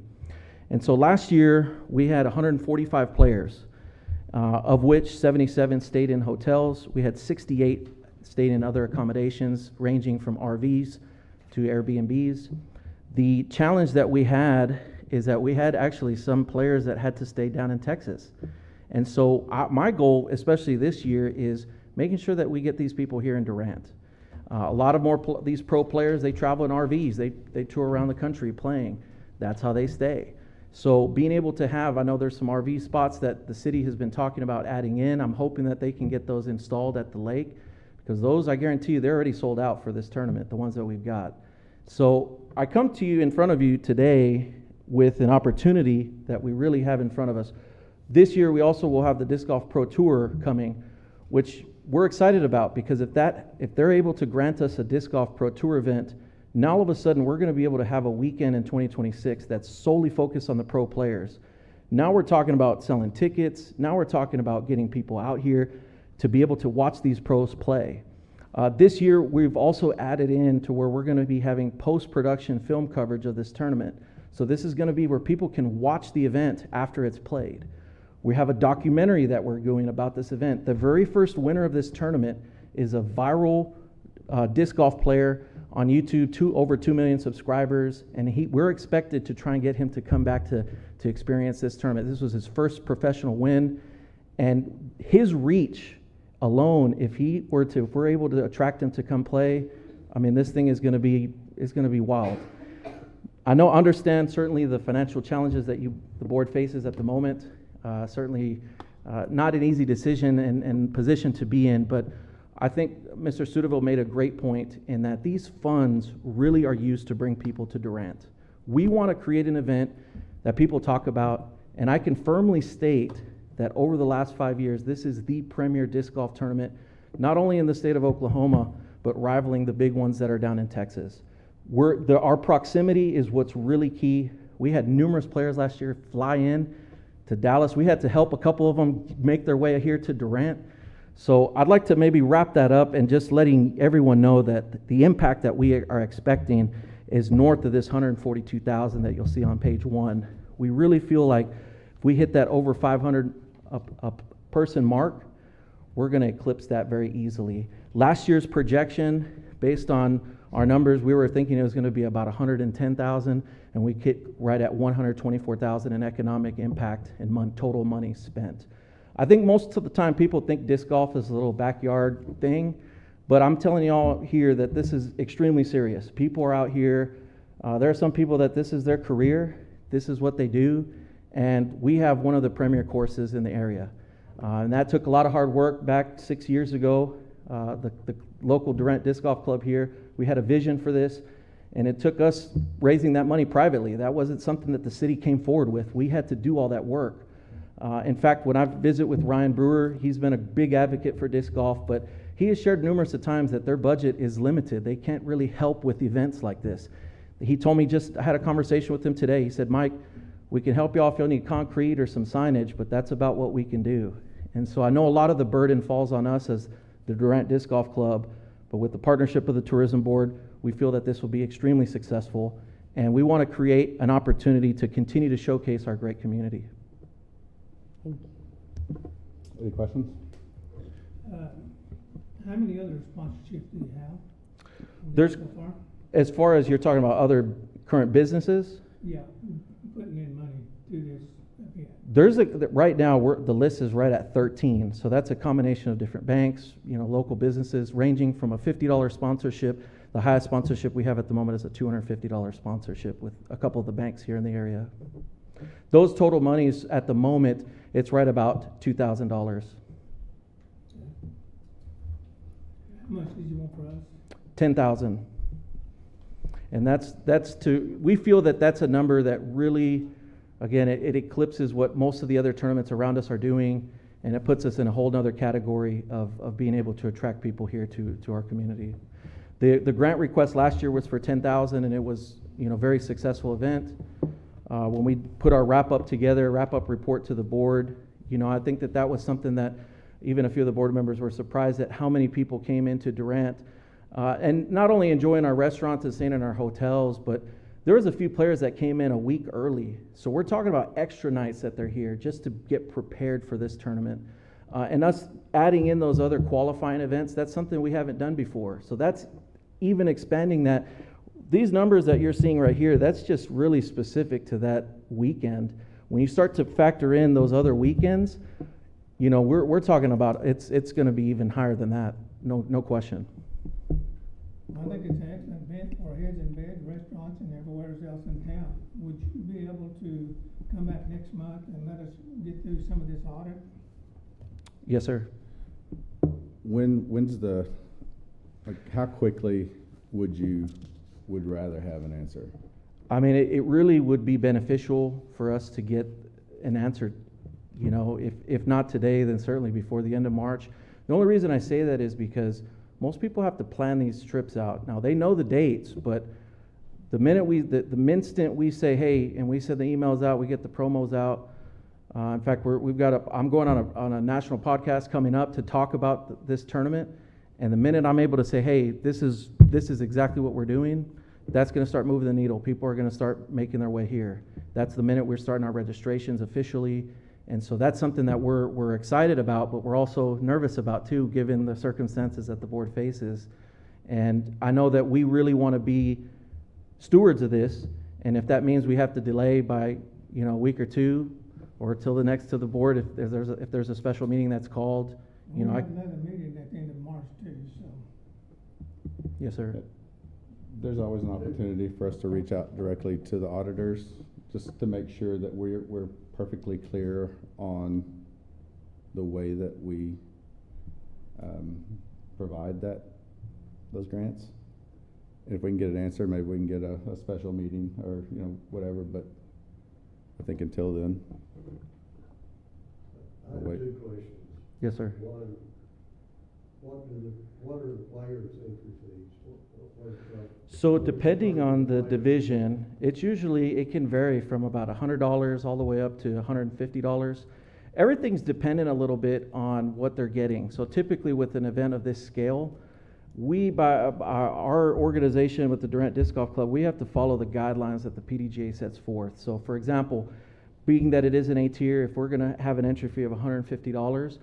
And so last year, we had 145 players, of which 77 stayed in hotels. We had 68 stayed in other accommodations, ranging from RVs to Airbnbs. The challenge that we had is that we had actually some players that had to stay down in Texas. And so my goal, especially this year, is making sure that we get these people here in Durant. A lot of these pro players, they travel in RVs. They tour around the country playing. That's how they stay. So being able to have, I know there's some RV spots that the city has been talking about adding in. I'm hoping that they can get those installed at the lake, because those, I guarantee you, they're already sold out for this tournament, the ones that we've got. So I come to you in front of you today with an opportunity that we really have in front of us. This year we also will have the Disc Golf Pro Tour coming, which we're excited about, because if they're able to grant us a Disc Golf Pro Tour event, now all of a sudden we're going to be able to have a weekend in 2026 that's solely focused on the pro players. Now we're talking about selling tickets. Now we're talking about getting people out here to be able to watch these pros play. This year we've also added in to where we're going to be having post-production film coverage of this tournament. So this is going to be where people can watch the event after it's played. We have a documentary that we're doing about this event. The very first winner of this tournament is a viral disc golf player on YouTube, over 2 million subscribers, and we're expected to try and get him to come back to experience this tournament. This was his first professional win, and his reach alone, if we're able to attract him to come play, I mean, this thing is going to be wild. Understand certainly the financial challenges that the board faces at the moment. Certainly not an easy decision and position to be in, but I think Mr. Sudeville made a great point in that these funds really are used to bring people to Durant. We want to create an event that people talk about, and I can firmly state that over the last 5 years, this is the premier disc golf tournament, not only in the state of Oklahoma, but rivaling the big ones that are down in Texas. Our proximity is what's really key. We had numerous players last year fly in to Dallas. We had to help a couple of them make their way here to Durant. So I'd like to maybe wrap that up and just letting everyone know that the impact that we are expecting is north of this 142,000 that you'll see on page 1. We really feel like if we hit that over 500 a person mark, we're going to eclipse that very easily. Last year's projection, based on our numbers, we were thinking it was going to be about 110,000, and we hit right at 124,000 in economic impact and total money spent. I think most of the time people think disc golf is a little backyard thing, But I'm telling y'all here that this is extremely serious. People are out here. There are some people that this is their career. This is what they do. And we have one of the premier courses in the area. And that took a lot of hard work back 6 years ago. The local Durant Disc Golf Club here, we had a vision for this. And it took us raising that money privately. That wasn't something that the city came forward with. We had to do all that work. In fact, when I visit with Ryan Brewer, he's been a big advocate for disc golf, but he has shared numerous of times that their budget is limited. They can't really help with events like this. He told me, I had a conversation with him today. He said, Mike, we can help you all if you'll need concrete or some signage, but that's about what we can do. And so I know a lot of the burden falls on us as the Durant Disc Golf Club, but with the partnership of the Tourism Board, we feel that this will be extremely successful, and we want to create an opportunity to continue to showcase our great community. Any questions? How many other sponsorships do you have? There's, So far? as far as you're talking about other current businesses, Yeah, putting in money to this event. right now, the list is right at 13. So that's a combination of different banks, local businesses, ranging from a $50 sponsorship. The highest sponsorship we have at the moment is a $250 sponsorship with a couple of the banks here in the area. Those total monies at the moment, it's right about $2,000. How much did you want for us? 10,000. And we feel that that's a number that really, again, it eclipses what most of the other tournaments around us are doing, and it puts us in a whole other category of being able to attract people here to our community. The grant request last year was for 10,000, and it was, very successful event. When we put our wrap-up report to the board, I think that was something that even a few of the board members were surprised at how many people came into Durant. And not only enjoying our restaurants and staying in our hotels, but there was a few players that came in a week early. So we're talking about extra nights that they're here just to get prepared for this tournament. And us adding in those other qualifying events, that's something we haven't done before. So that's even expanding that. These numbers that you're seeing right here, that's just really specific to that weekend. When you start to factor in those other weekends, we're talking about it's going to be even higher than that. No question. I think it's an excellent event for heads in bed, restaurants, and everywhere else in town. Would you be able to come back next month and let us get through some of this audit? Yes, sir. How quickly would rather have an answer? I mean, it really would be beneficial for us to get an answer, if not today, then certainly before the end of March. The only reason I say that is because most people have to plan these trips out. Now, they know the dates, but the instant we say, hey, and we send the emails out, we get the promos out. In fact, I'm going on a national podcast coming up to talk about this tournament. And the minute I'm able to say, hey, this is exactly what we're doing, that's going to start moving the needle. People are going to start making their way here. That's the minute we're starting our registrations officially. And so that's something that we're excited about, but we're also nervous about too, given the circumstances that the board faces. And I know that we really want to be stewards of this. And if that means we have to delay by, a week or two, or till the board, if there's a special meeting that's called, We have another meeting at the end of March too, so. Yes, sir. There's always an opportunity for us to reach out directly to the auditors, just to make sure that we're perfectly clear on the way that we provide those grants. And if we can get an answer, maybe we can get a special meeting or whatever. But I think until then, I have two questions. Yes, sir. One, what are the players' entry fees? So depending on the division, it can vary from about $100 all the way up to $150. Everything's dependent a little bit on what they're getting. So typically with an event of this scale, our organization with the Durant Disc Golf Club, we have to follow the guidelines that the PDGA sets forth. So for example, being that it is an A tier, if we're going to have an entry fee of $150,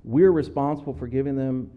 we're responsible for giving them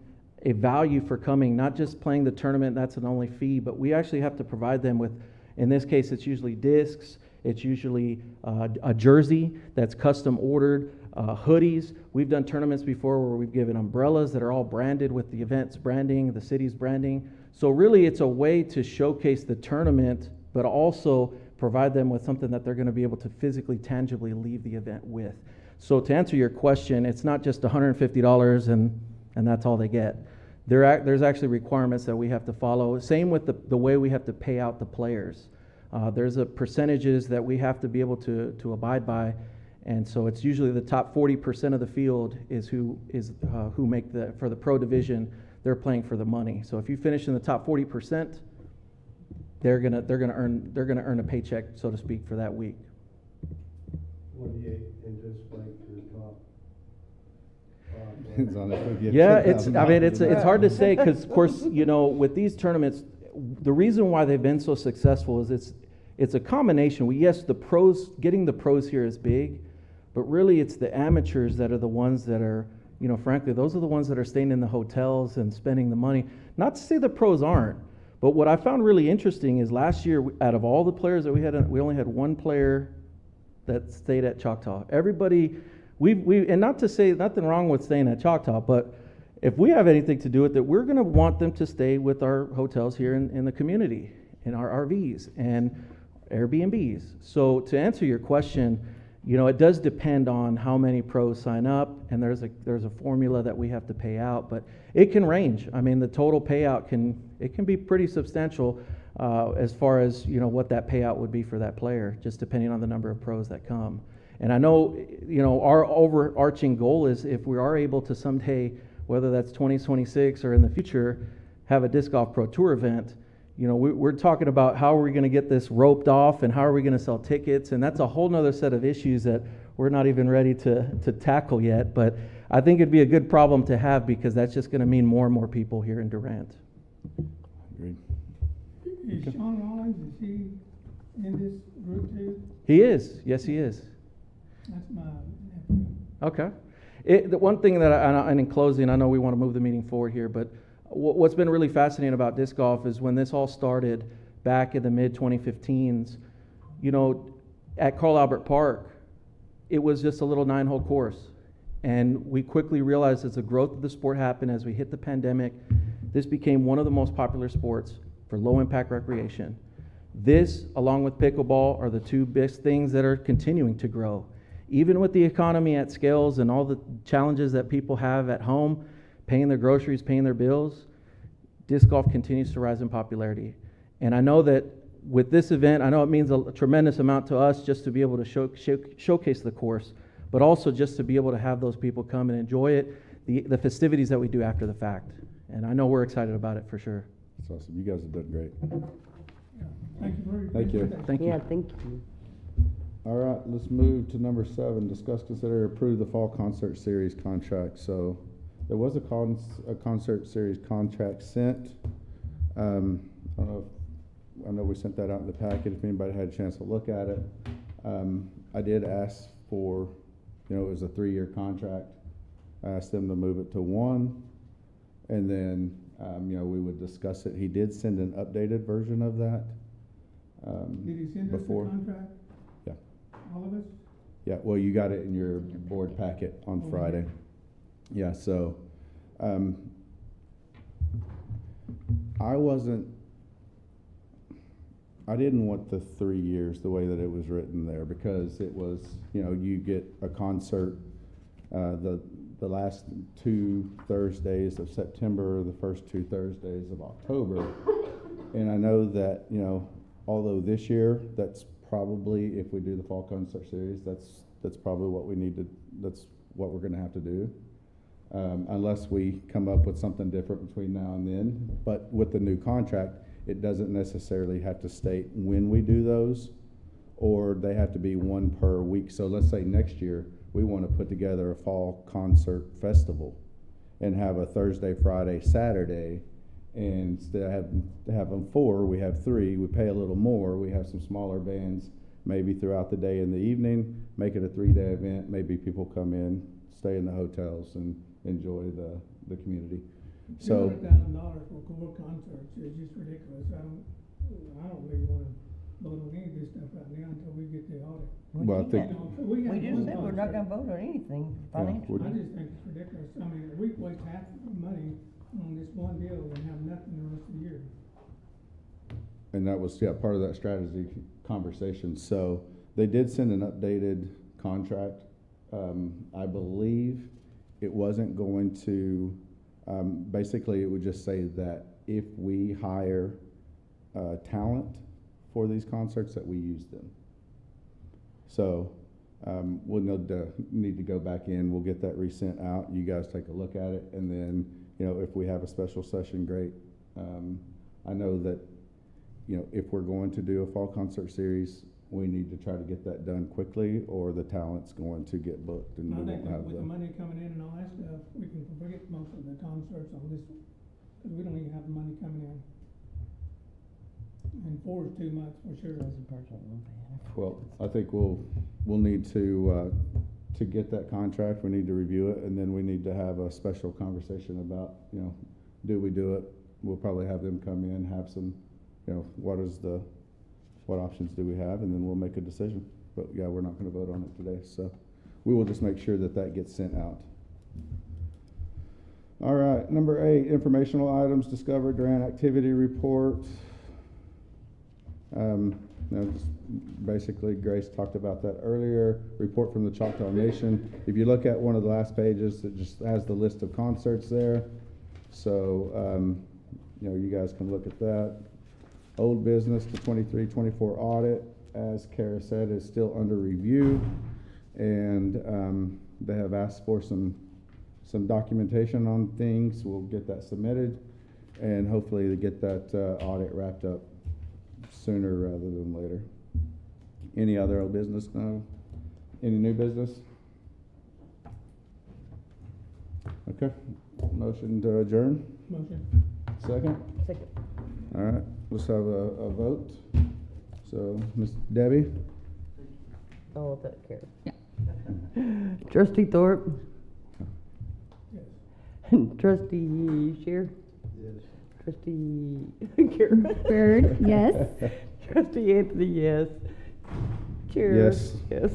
a value for coming, not just playing the tournament, that's an only fee, but we actually have to provide them with, in this case, it's usually discs, it's usually a jersey that's custom ordered, hoodies. We've done tournaments before where we've given umbrellas that are all branded with the event's branding, the city's branding. So really it's a way to showcase the tournament, but also provide them with something that they're going to be able to physically, tangibly leave the event with. So to answer your question, it's not just $150 and that's all they get. There's actually requirements that we have to follow. Same with the way we have to pay out the players. There's a percentages that we have to be able to abide by, and so it's usually the top 40% of the field is who make for the pro division. They're playing for the money. So if you finish in the top 40%, they're gonna earn a paycheck, so to speak, for that week. What do you anticipate your top? Depends on if we get Yeah, $10,000 it's hard to say because, of course, with these tournaments, the reason why they've been so successful is it's a combination. Getting the pros here is big, but really it's the amateurs that are the ones that are, frankly, those are the ones that are staying in the hotels and spending the money. Not to say the pros aren't, but what I found really interesting is last year, out of all the players that we had, we only had one player that stayed at Choctaw. Everybody, and not to say nothing wrong with staying at Choctaw, but if we have anything to do with it, we're going to want them to stay with our hotels here in the community, in our RVs and Airbnbs. So to answer your question, it does depend on how many pros sign up, and there's a formula that we have to pay out, but it can range. I mean, the total payout can be pretty substantial as far as what that payout would be for that player, just depending on the number of pros that come. And I know our overarching goal is if we are able to someday, whether that's 2026 or in the future, have a Disc Golf Pro Tour event. We're talking about how are we going to get this roped off and how are we going to sell tickets, and that's a whole nother set of issues that we're not even ready to tackle yet, but I think it'd be a good problem to have because that's just going to mean more and more people here in Durant. Agreed. Is Sean Rollins, is he in this group too? He is. Yes, he is. That's my nephew. Okay. The one thing that, and in closing, I know we want to move the meeting forward here, but what's been really fascinating about disc golf is when this all started back in the mid-2015s, at Carl Albert Park, it was just a little 9-hole course. And we quickly realized as the growth of the sport happened, as we hit the pandemic, this became one of the most popular sports for low-impact recreation. This, along with pickleball, are the two best things that are continuing to grow. Even with the economy at scales and all the challenges that people have at home, paying their groceries, paying their bills, disc golf continues to rise in popularity. And I know that with this event, I know it means a tremendous amount to us just to be able to showcase the course, but also just to be able to have those people come and enjoy it, the festivities that we do after the fact. And I know we're excited about it for sure. That's awesome. You guys have done great. Yeah. Thank you very much. Thank you. Thank you. Yeah, thank you. All right, let's move to number 7. Discuss, consider, approve the fall concert series contract. So there was a concert series contract sent. I know we sent that out in the packet if anybody had a chance to look at it. I did ask for, it was a 3-year contract. I asked them to move it to 1, and then, we would discuss it. He did send an updated version of that. Did he send us the before. contract? Yeah. All of us? Yeah, well, you got it in your board packet on Okay. Friday. Yeah, so, I didn't want the 3 years the way that it was written there because it was, you get a concert, the last 2 Thursdays of September, the first 2 Thursdays of October. And I know that, although this year, that's probably, if we do the fall concert series, that's probably what that's what we're gonna have to do. Unless we come up with something different between now and then. But with the new contract, it doesn't necessarily have to state when we do those, or they have to be 1 per week. So let's say next year, we want to put together a fall concert festival and have a Thursday, Friday, Saturday, and instead of have them 4, we have 3, we pay a little more, we have some smaller bands, maybe throughout the day and the evening, make it a 3-day event, maybe people come in, stay in the hotels and enjoy the community. So $200,000 for 4 concerts is just ridiculous. I don't really want to vote on any of this stuff right now until we get the audit. Well, I think, You know, we We have just one said we're not contract. gonna vote on anything Yeah, financial. we're- I just think it's ridiculous. I mean, we waste half the money on this one deal and have nothing the rest of the year. and that was, yeah, part of that strategy conversation. So they did send an updated contract. I believe it wasn't going to, basically it would just say that if we hire, talent for these concerts, that we use them. So, we'll need to go back in, we'll get that resent out, you guys take a look at it, and then, you know, if we have a special session, great. I know that, you know, if we're going to do a fall concert series, we need to try to get that done quickly, or the talent's going to get booked and I we think won't that have with the the. money coming in and all that stuff, we can forget most of the concerts on this, cause we don't even have the money coming in. And 4 is too much for sure. Well, I think we'll need to get that contract, we need to review it, and then we need to have a special conversation about, you know, do we do it? We'll probably have them come in, have some, you know, what options do we have, and then we'll make a decision. But yeah, we're not gonna vote on it today, so we will just make sure that that gets sent out. All right, number 8, informational items discovered, grant activity report. You know, just basically Grace talked about that earlier, report from the Choctaw Nation. If you look at one of the last pages, it just has the list of concerts there. So, you know, you guys can look at that. Old business, the 23-24 audit, as Kara said, is still under review. And they have asked for some documentation on things. We'll get that submitted and hopefully to get that audit wrapped up sooner rather than later. Any other old business? No? Any new business? Okay, motion to adjourn, Motion. second? Second. All right, let's have a vote. So, Miss Debbie? Oh, that cares. Yeah. Trustee Thorpe, Yes. trustee Shear, Yes. trustee Kara. Bird, yes. Trustee Anthony, yes. Chair. Yes. Yes.